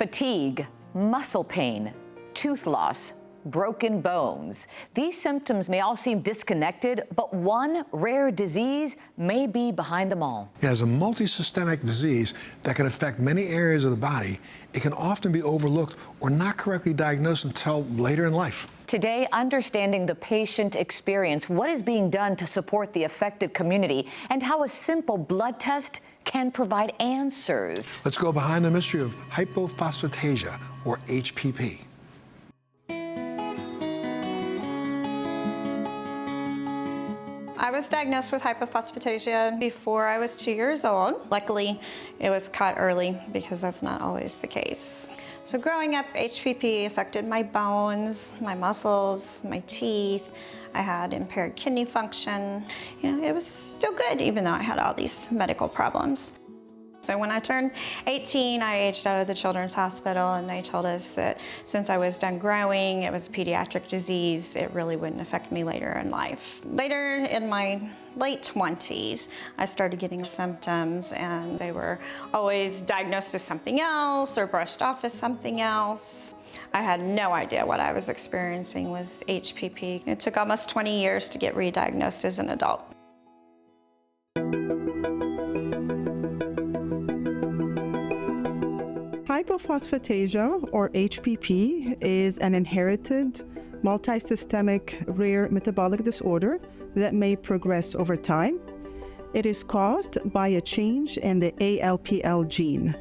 Fatigue, muscle pain, tooth loss, broken bones. These symptoms may all seem disconnected, but one rare disease may be behind them all. As a multisystemic disease that can affect many areas of the body, it can often be overlooked or not correctly diagnosed until later in life. Today, understanding the patient experience, what is being done to support the affected community, and how a simple blood test can provide answers. Let's go behind the mystery of hypophosphatasia, or HPP. I was diagnosed with hypophosphatasia before I was 2 years old. Luckily, it was caught early because that's not always the case. So growing up, HPP affected my bones, my muscles, my teeth. I had impaired kidney function. It was still good even though I had all these medical problems. So when I turned 18, I aged out of the children's hospital, and they told us that since I was done growing, it was a pediatric disease, it really wouldn't affect me later in life. Later in my late 20s, I started getting symptoms, and they were always diagnosed as something else or brushed off as something else. I had no idea what I was experiencing was HPP. It took almost 20 years to get re-diagnosed as an adult. Hypophosphatasia, or HPP, is an inherited multisystemic rare metabolic disorder that may progress over time. It is caused by a change in the ALPL gene,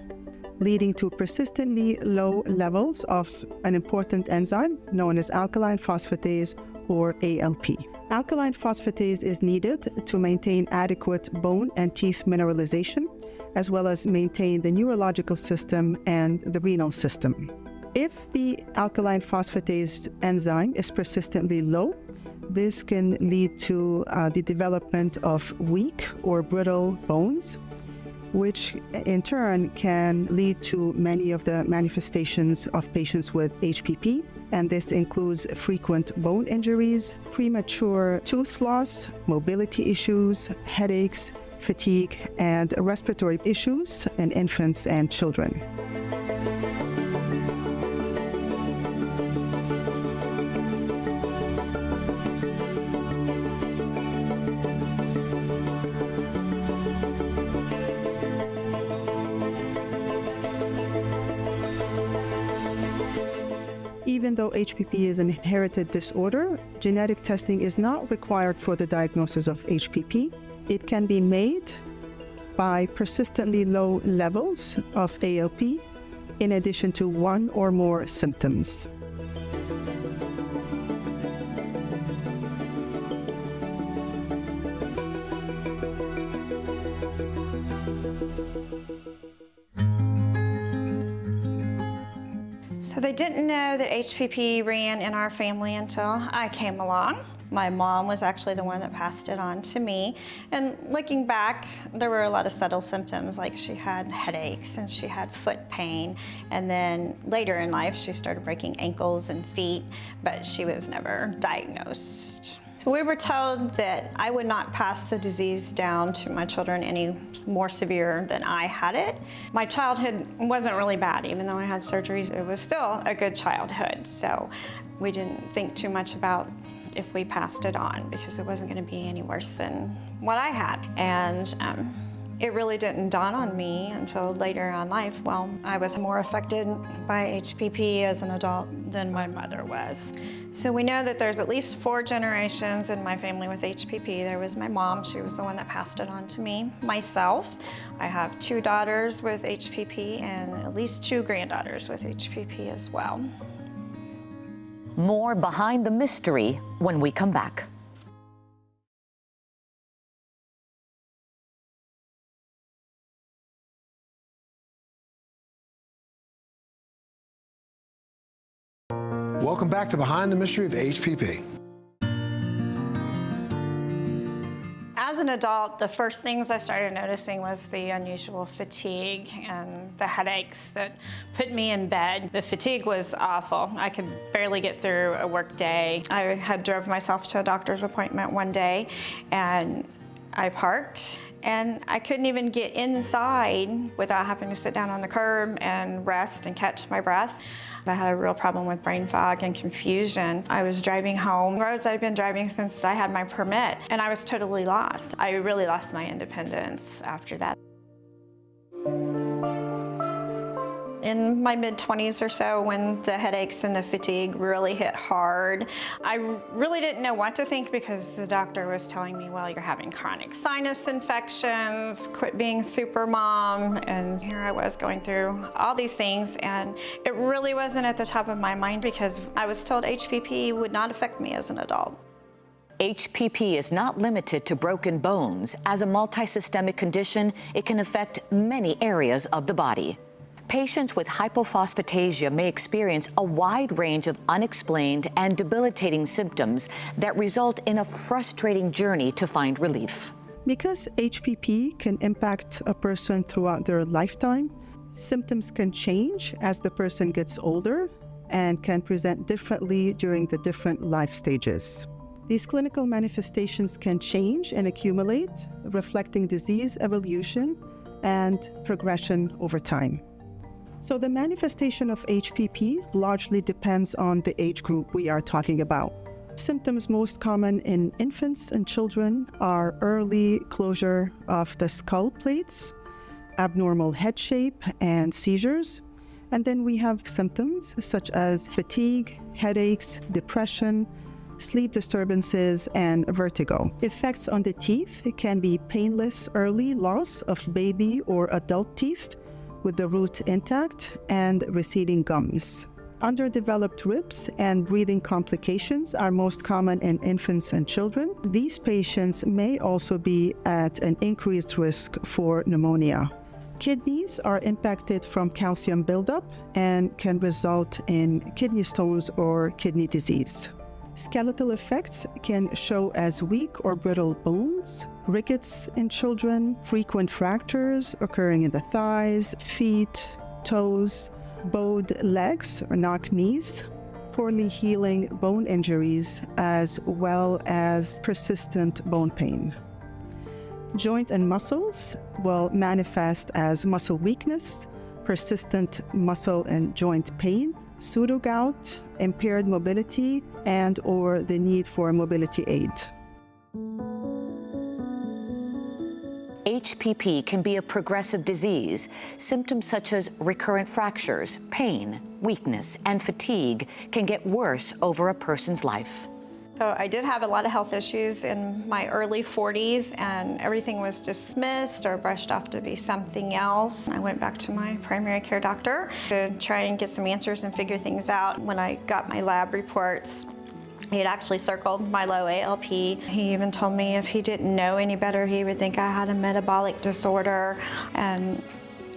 leading to persistently low levels of an important enzyme known as alkaline phosphatase, or ALP. Alkaline phosphatase is needed to maintain adequate bone and teeth mineralization, as well as maintain the neurological system and the renal system. If the alkaline phosphatase enzyme is persistently low, this can lead to the development of weak or brittle bones, which in turn can lead to many of the manifestations of patients with HPP, and this includes frequent bone injuries, premature tooth loss, mobility issues, headaches, fatigue, and respiratory issues in infants and children. Even though HPP is an inherited disorder, genetic testing is not required for the diagnosis of HPP. It can be made by persistently low levels of ALP in addition to one or more symptoms. So they didn't know that HPP ran in our family until I came along. My mom was actually the one that passed it on to me. And looking back, there were a lot of subtle symptoms, like she had headaches and she had foot pain. And then later in life, she started breaking ankles and feet, but she was never diagnosed. So we were told that I would not pass the disease down to my children any more severe than I had it. My childhood wasn't really bad, even though I had surgeries. It was still a good childhood. So we didn't think too much about if we passed it on, because it wasn't going to be any worse than what I had. And it really didn't dawn on me until later on life. Well, I was more affected by HPP as an adult than my mother was. So we know that there's at least 4 generations in my family with HPP. There was my mom, she was the one that passed it on to me. Myself, I have 2 daughters with HPP and at least 2 granddaughters with HPP as well. More behind the mystery when we come back. Welcome back to Behind the Mystery of HPP. As an adult, the first things I started noticing was the unusual fatigue and the headaches that put me in bed. The fatigue was awful. I could barely get through a work day. I had drove myself to a doctor's appointment one day, and I parked, And I couldn't even get inside without having to sit down on the curb and rest and catch my breath. I had a real problem with brain fog and confusion. I was driving home, roads I'd been driving since I had my permit, and I was totally lost. I really lost my independence after that. In my mid-20s or so, when the headaches and the fatigue really hit hard, I really didn't know what to think because the doctor was telling me, well, you're having chronic sinus infections, quit being super mom, and here I was going through all these things, and it really wasn't at the top of my mind because I was told HPP would not affect me as an adult. HPP is not limited to broken bones. As a multisystemic condition, it can affect many areas of the body. Patients with hypophosphatasia may experience a wide range of unexplained and debilitating symptoms that result in a frustrating journey to find relief. Because HPP can impact a person throughout their lifetime, symptoms can change as the person gets older and can present differently during the different life stages. These clinical manifestations can change and accumulate, reflecting disease evolution and progression over time. So the manifestation of HPP largely depends on the age group we are talking about. Symptoms most common in infants and children are early closure of the skull plates, abnormal head shape, and seizures. And then we have symptoms such as fatigue, headaches, depression, sleep disturbances, and vertigo. Effects on the teeth can be painless early loss of baby or adult teeth with the root intact and receding gums. Underdeveloped ribs and breathing complications are most common in infants and children. These patients may also be at an increased risk for pneumonia. Kidneys are impacted from calcium buildup and can result in kidney stones or kidney disease. Skeletal effects can show as weak or brittle bones, rickets in children, frequent fractures occurring in the thighs, feet, toes, bowed legs or knock knees, poorly healing bone injuries, as well as persistent bone pain. Joint and muscles will manifest as muscle weakness, persistent muscle and joint pain, pseudogout, impaired mobility, and/or the need for mobility aid. HPP can be a progressive disease. Symptoms such as recurrent fractures, pain, weakness, and fatigue can get worse over a person's life. So I did have a lot of health issues in my early 40s, and everything was dismissed or brushed off to be something else. I went back to my primary care doctor to try and get some answers and figure things out. When I got my lab reports, he had actually circled my low ALP. He even told me if he didn't know any better, he would think I had a metabolic disorder. And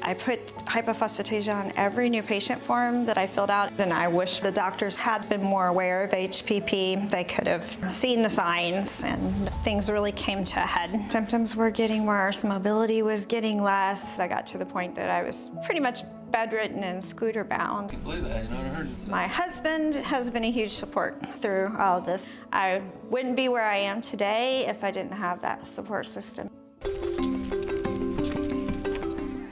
I put hypophosphatasia on every new patient form that I filled out, and I wish the doctors had been more aware of HPP. They could have seen the signs, and things really came to a head. Symptoms were getting worse, mobility was getting less. I got to the point that I was pretty much bedridden and scooter bound. I believe that. I heard it. My husband has been a huge support through all of this. I wouldn't be where I am today if I didn't have that support system.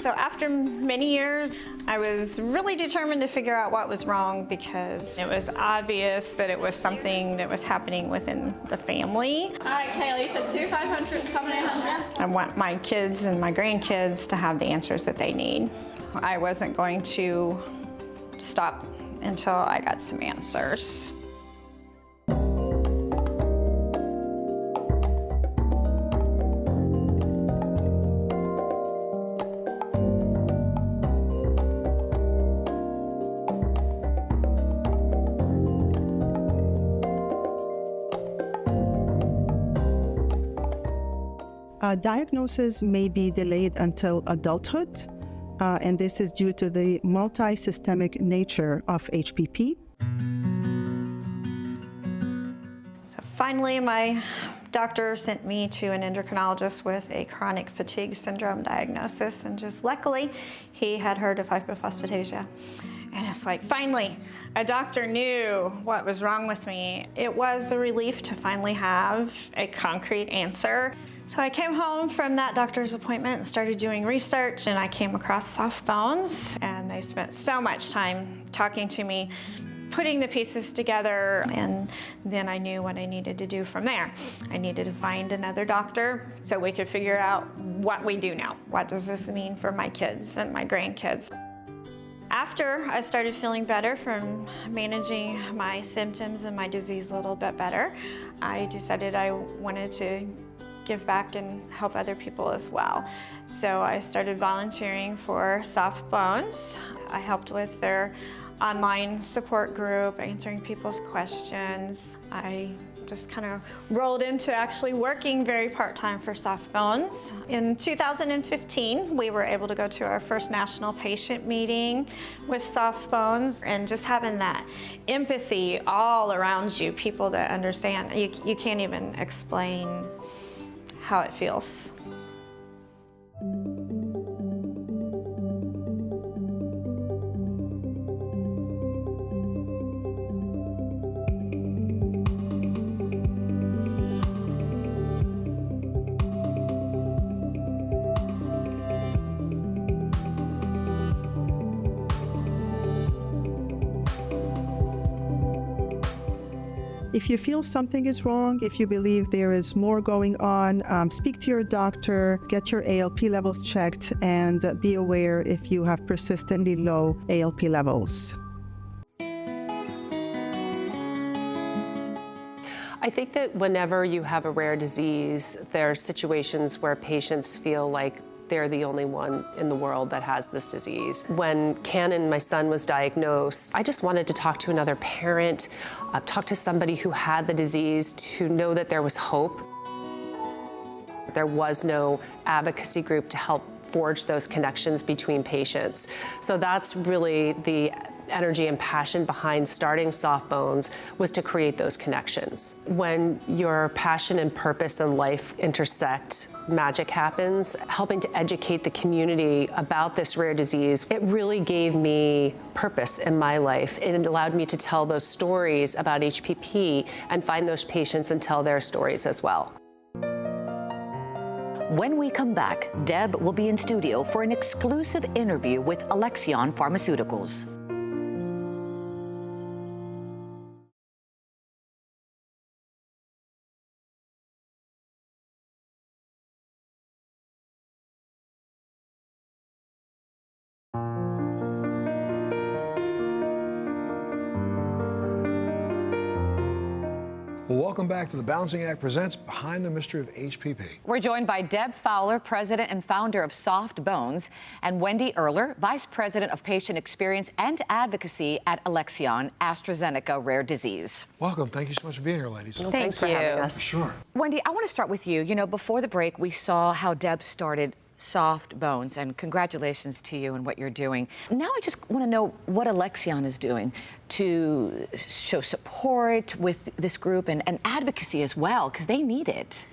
So after many years, I was really determined to figure out what was wrong because it was obvious that it was something that was happening within the family. All right, Kayla, you said 2 500s coming in, huh? I want my kids and my grandkids to have the answers that they need. I wasn't going to stop until I got some answers. Diagnosis may be delayed until adulthood, and this is due to the multisystemic nature of HPP. So finally, my doctor sent me to an endocrinologist with a chronic fatigue syndrome diagnosis, and just luckily, he had heard of hypophosphatasia. And it's like, finally, a doctor knew what was wrong with me. It was a relief to finally have a concrete answer. So I came home from that doctor's appointment and started doing research, and I came across soft bones, and they spent so much time talking to me, putting the pieces together, and then I knew what I needed to do from there. I needed to find another doctor so we could figure out what we do now. What does this mean for my kids and my grandkids? After I started feeling better from managing my symptoms and my disease a little bit better, I decided I wanted to give back and help other people as well. So I started volunteering for Soft Bones. I helped with their online support group, answering people's questions. I just kind of rolled into actually working very part-time for Soft Bones. In 2015, we were able to go to our first national patient meeting with Soft Bones, and just having that empathy all around you, people that understand, you can't even explain how it feels. If you feel something is wrong, if you believe there is more going on, speak to your doctor, get your ALP levels checked, and be aware if you have persistently low ALP levels. I think that whenever you have a rare disease, there are situations where patients feel like they're the only one in the world that has this disease. When Cannon, my son, was diagnosed, I just wanted to talk to another parent, talk to somebody who had the disease, to know that there was hope. There was no advocacy group to help forge those connections between patients. So that's really the energy and passion behind starting Soft Bones, was to create those connections. When your passion and purpose in life intersect, magic happens. Helping to educate the community about this rare disease, it really gave me purpose in my life. It allowed me to tell those stories about HPP and find those patients and tell their stories as well. When we come back, Deb will be in studio for an exclusive interview with Alexion Pharmaceuticals. Well, welcome back to The Balancing Act Presents Behind the Mystery of HPP. We're joined by Deb Fowler, president and founder of Soft Bones, and Wendy Erler, vice president of patient experience and advocacy at Alexion, AstraZeneca Rare Disease. Welcome. Thank you so much for being here, ladies. Well, thanks for having us. Sure. Wendy, I want to start with you. You know, before the break, we saw how Deb started Soft Bones, and congratulations to you and what you're doing. Now I just want to know what Alexion is doing to show support with this group and advocacy as well, because they need it.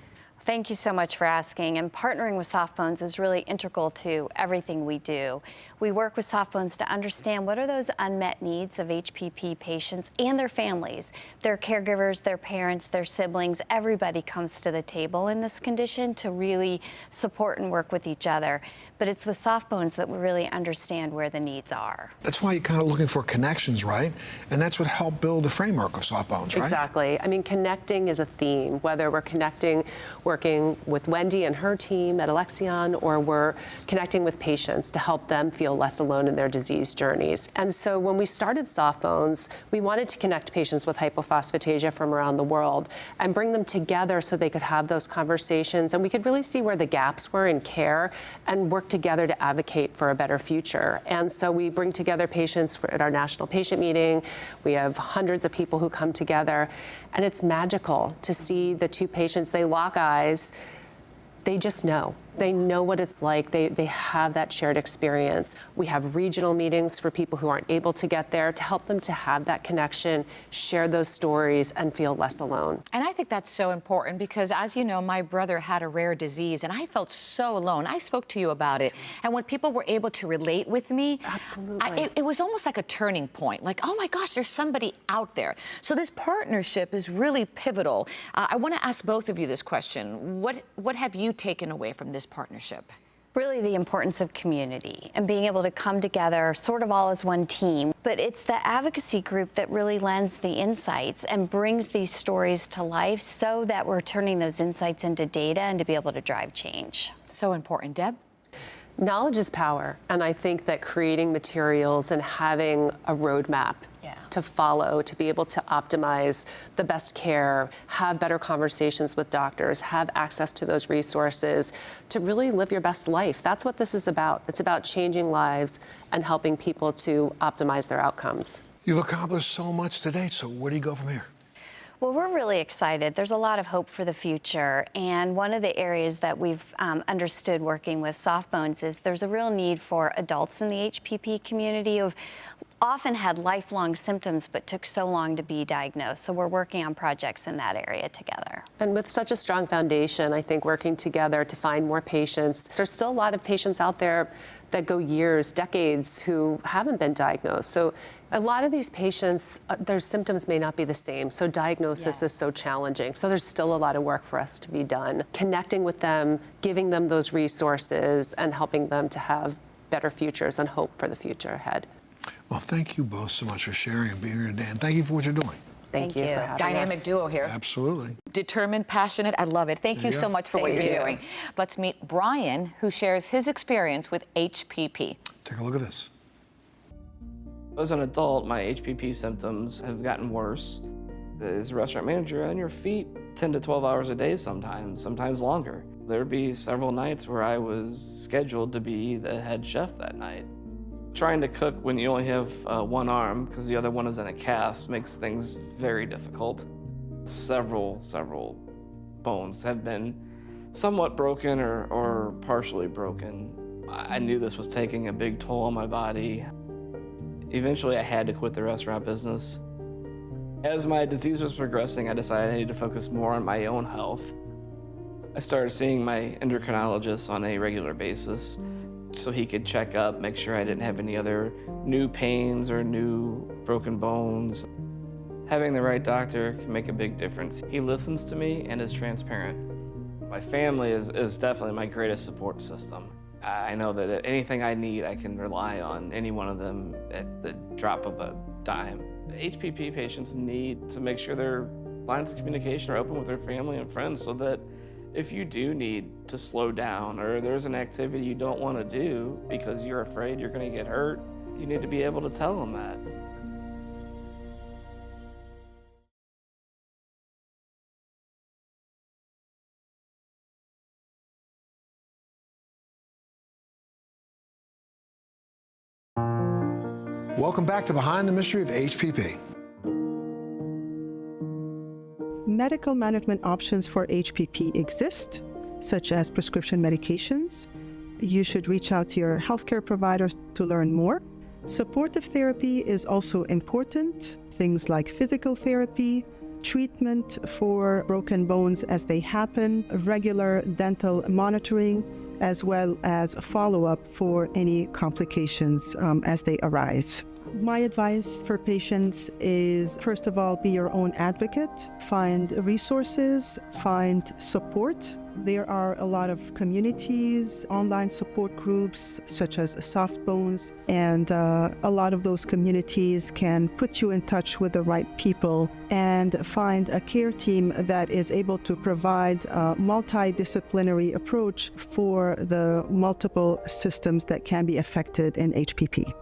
Thank you so much for asking. And partnering with Soft Bones is really integral to everything we do. We work with Soft Bones to understand what are those unmet needs of HPP patients and their families, their caregivers, their parents, their siblings. Everybody comes to the table in this condition to really support and work with each other. But it's with Soft Bones that we really understand where the needs are. That's why you're kind of looking for connections, right? And that's what helped build the framework of Soft Bones, right? Exactly. I mean, connecting is a theme, whether we're connecting, working with Wendy and her team at Alexion, or we're connecting with patients to help them feel less alone in their disease journeys. And so when we started Soft Bones, we wanted to connect patients with hypophosphatasia from around the world and bring them together so they could have those conversations, and we could really see where the gaps were in care and work together to advocate for a better future. And so we bring together patients at our national patient meeting. We have hundreds of people who come together, and it's magical to see the two patients. They lock eyes. They just know. They know what it's like. They have that shared experience. We have regional meetings for people who aren't able to get there to help them to have that connection, share those stories, and feel less alone. And I think that's so important because, as you know, my brother had a rare disease and I felt so alone. I spoke to you about it. And when people were able to relate with me, Absolutely. It was almost like a turning point. Like, oh my gosh, there's somebody out there. So this partnership is really pivotal. I want to ask both of you this question. What have you taken away from this partnership? Really the importance of community and being able to come together sort of all as one team. But it's the advocacy group that really lends the insights and brings these stories to life so that we're turning those insights into data and to be able to drive change. So important. Deb? Knowledge is power, and I think that creating materials and having a roadmap to follow, to be able to optimize the best care, have better conversations with doctors, have access to those resources, to really live your best life. That's what this is about. It's about changing lives and helping people to optimize their outcomes. You've accomplished so much to date, so where do you go from here? Well, we're really excited. There's a lot of hope for the future. And one of the areas that we've understood working with Softbones is there's a real need for adults in the HPP community who've often had lifelong symptoms but took so long to be diagnosed. So we're working on projects in that area together. And with such a strong foundation, I think working together to find more patients, there's still a lot of patients out there that go years, decades, who haven't been diagnosed. So a lot of these patients, their symptoms may not be the same, so diagnosis is so challenging. So there's still a lot of work for us to be done. Connecting with them, giving them those resources, and helping them to have better futures and hope for the future ahead. Well, thank you both so much for sharing and being here today, and thank you for what you're doing. Thank you for having us. Dynamic duo here. Absolutely. Determined, passionate, I love it. Thank you so much for what you're doing. Let's meet Brian, who shares his experience with HPP. Take a look at this. As an adult, my HPP symptoms have gotten worse. As a restaurant manager, on your feet 10 to 12 hours a day sometimes longer. There'd be several nights where I was scheduled to be the head chef that night. Trying to cook when you only have one arm, because the other one is in a cast, makes things very difficult. Several bones have been somewhat broken or partially broken. I knew this was taking a big toll on my body. Eventually, I had to quit the restaurant business. As my disease was progressing, I decided I needed to focus more on my own health. I started seeing my endocrinologist on a regular basis, so he could check up, make sure I didn't have any other new pains or new broken bones. Having the right doctor can make a big difference. He listens to me and is transparent. My family is definitely my greatest support system. I know that anything I need, I can rely on any one of them at the drop of a dime. HPP patients need to make sure their lines of communication are open with their family and friends so that if you do need to slow down or there's an activity you don't want to do because you're afraid you're going to get hurt, you need to be able to tell them that. Welcome back to Behind the Mystery of HPP. Medical management options for HPP exist, such as prescription medications. You should reach out to your healthcare providers to learn more. Supportive therapy is also important. Things like physical therapy, treatment for broken bones as they happen, regular dental monitoring, as well as follow-up for any complications as they arise. My advice for patients is, first of all, be your own advocate. Find resources, find support. There are a lot of communities, online support groups such as Softbones, and a lot of those communities can put you in touch with the right people and find a care team that is able to provide a multidisciplinary approach for the multiple systems that can be affected in HPP.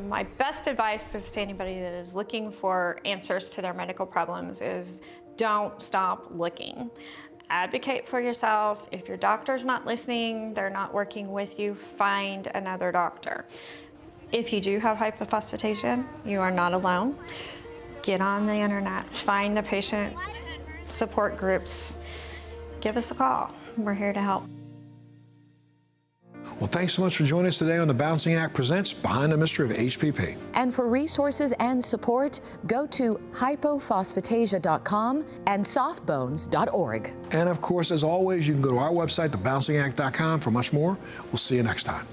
My best advice is to anybody that is looking for answers to their medical problems is don't stop looking. Advocate for yourself. If your doctor's not listening, they're not working with you, find another doctor. If you do have hypophosphatasia, you are not alone. Get on the internet, find the patient support groups. give us a call. We're here to help. Well, thanks so much for joining us today on The Balancing Act Presents Behind the Mystery of HPP. And for resources and support, go to hypophosphatasia.com and softbones.org. And of course, as always, you can go to our website, thebalancingact.com, for much more. We'll see you next time.